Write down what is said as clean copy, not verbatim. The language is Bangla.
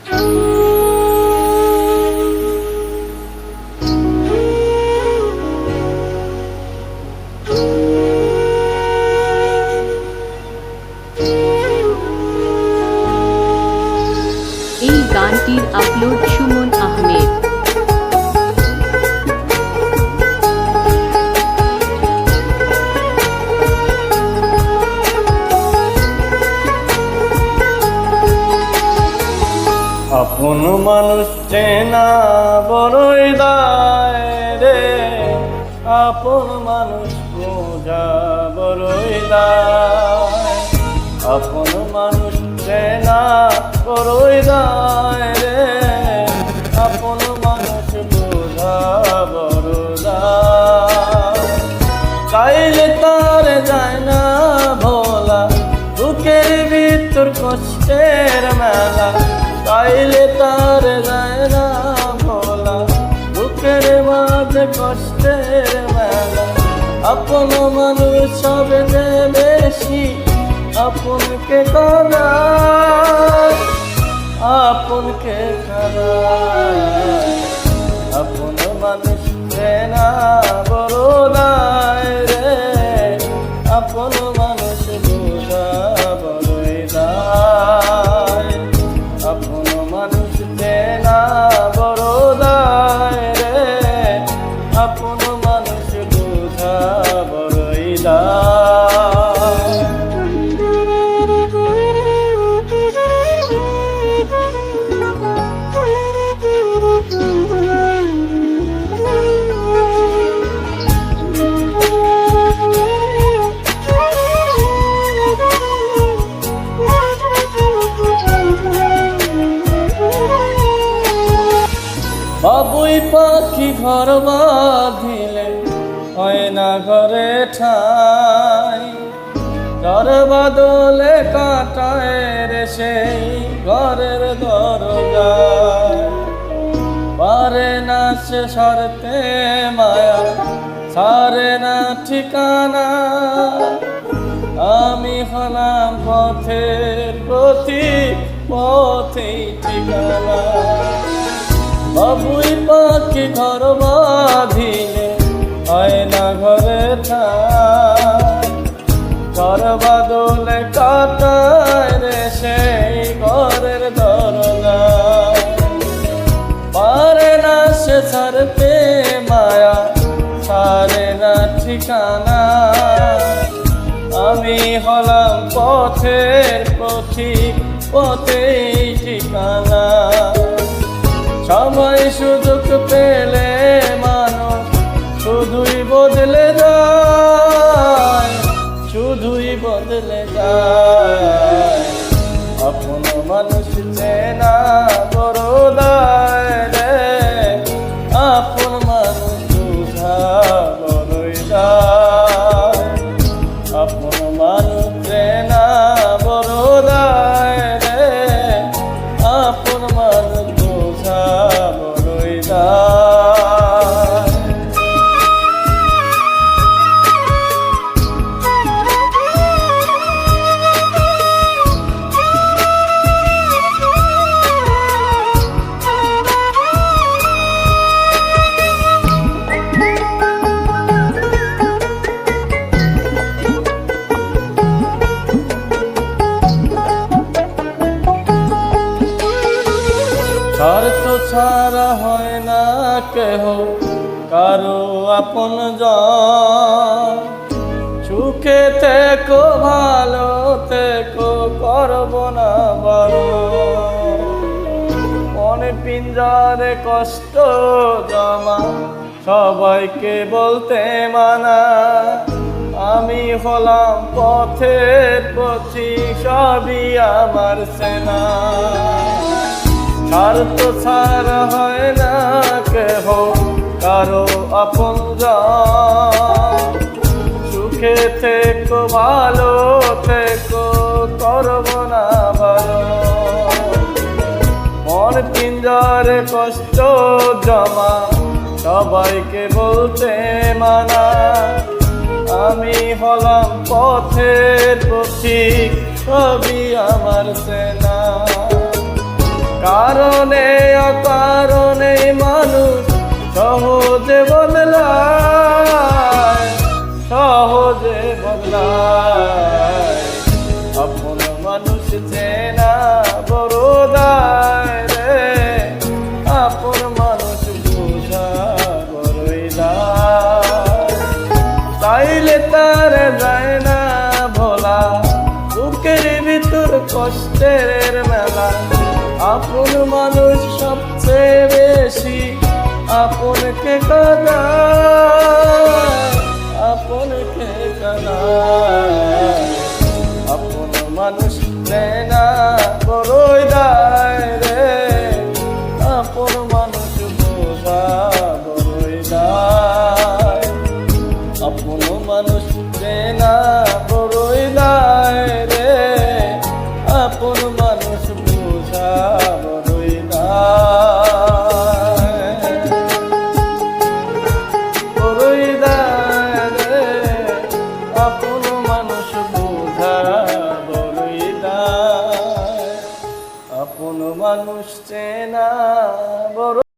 এই গানটির আপলোড সুমন আহমেদ। আপন মানুষ চেনা বড়ই দায় রে, আপন মানুষ বোঝা বড়ই দায়। আপন মানুষ চেনা বড়ই দায় রে, আপন মানুষ বোঝা বড় দায়। চাইলে তার যায় না ভোলা, বুকের ভিতর কষ্টের মেলা। চাইলে তার যায় না ভোলা, বুকের মাঝে কষ্টের মেলা। আপন মানুষ সবচেয়ে বেশি আপনকে কাঁদায়, আপনকে কাঁদায়। আপন মানুষ চেনা বড় দায় রে, আপন মানুষ বোঝা বড়ই দায়। আপন মানুষ চেনা বড় দায় রে, আপন মানুষ বোঝা বড়ই দায়। বাবুই পাখি ঘর বাঁধিলে হয় না ঘরে ঠাই, ঘর বাদলে কাটায় রে সেই ঘরের দরজায়। পারে না সে সরতে মায়া, ছাড়ে না ঠিকানা। আমি হলাম পথের পথিক, পথেই ঠিকানা। বাবুই পাখি ঘর বাঁধিলে হয় না ঘরে ঠাই, ঘর বাদলে কাটায় রে সেই ঘরের দরজায়। পারে না সে ছাড়তে মায়া, ছাড়ে না ঠিকানা। আমি হলাম পথের পথিক, পথেই ঠিকানা। সবাই সুযোগ পেলে মানুষ শুধুই বদলে যায়, শুধুই বদলে যায়। আপন মানুষ চেনা বড় দায় রে, আপন মানুষ বোঝা বড়ই দায়। আপন মানুষ চেনা বড় দায় রে, আপন মানুষ বোঝা বড়ই দায়। স্বার্থ ছাড়া হয় না কেহ কারো আপন জন। সুখে থেকো ভালো থেকো, করব না বারণ। মনে পিঞ্জরে কষ্ট জমা, সবাইকে বলতে মানা। আমি হলাম পথের পথিক, সবই আমার সেনা। স্বার্থ ছাড়া হয় না কেহ কারো আপন জন। সুখে থেকো ভালো থেকো, করব না বারণ। মন পিঞ্জরে কষ্ট জমা, সবাইকে বলতে মানা। আমি হলাম পথের পথিক, সবই আমার সেনা। কারণে অকারণে মানুষ সহজে বদলায়, সহজে বদলায়। আপন মানুষ চেনা বড় দায় রে, আপন মানুষ বোঝা বড়ই দায়। চাইলে তার যায় না ভোলা, বুকের ভিতর কষ্টের মেলা। আপন মানুষ সবচেয়ে বেশি আপনকে কাঁদায়, আপনকে কাঁদায়। আপন মানুষ চেনা বড়ই দায় রে, আপন মানুষ বোঝা বড়ই দায়। আপন মানুষ চেনা বড়ই দায় রে, আপন মানুষ বোঝা বড়ই দায়, বড়ই দায় রে, আপন মানুষ বোঝা বড়ই দায়। আপন মানুষ চেনা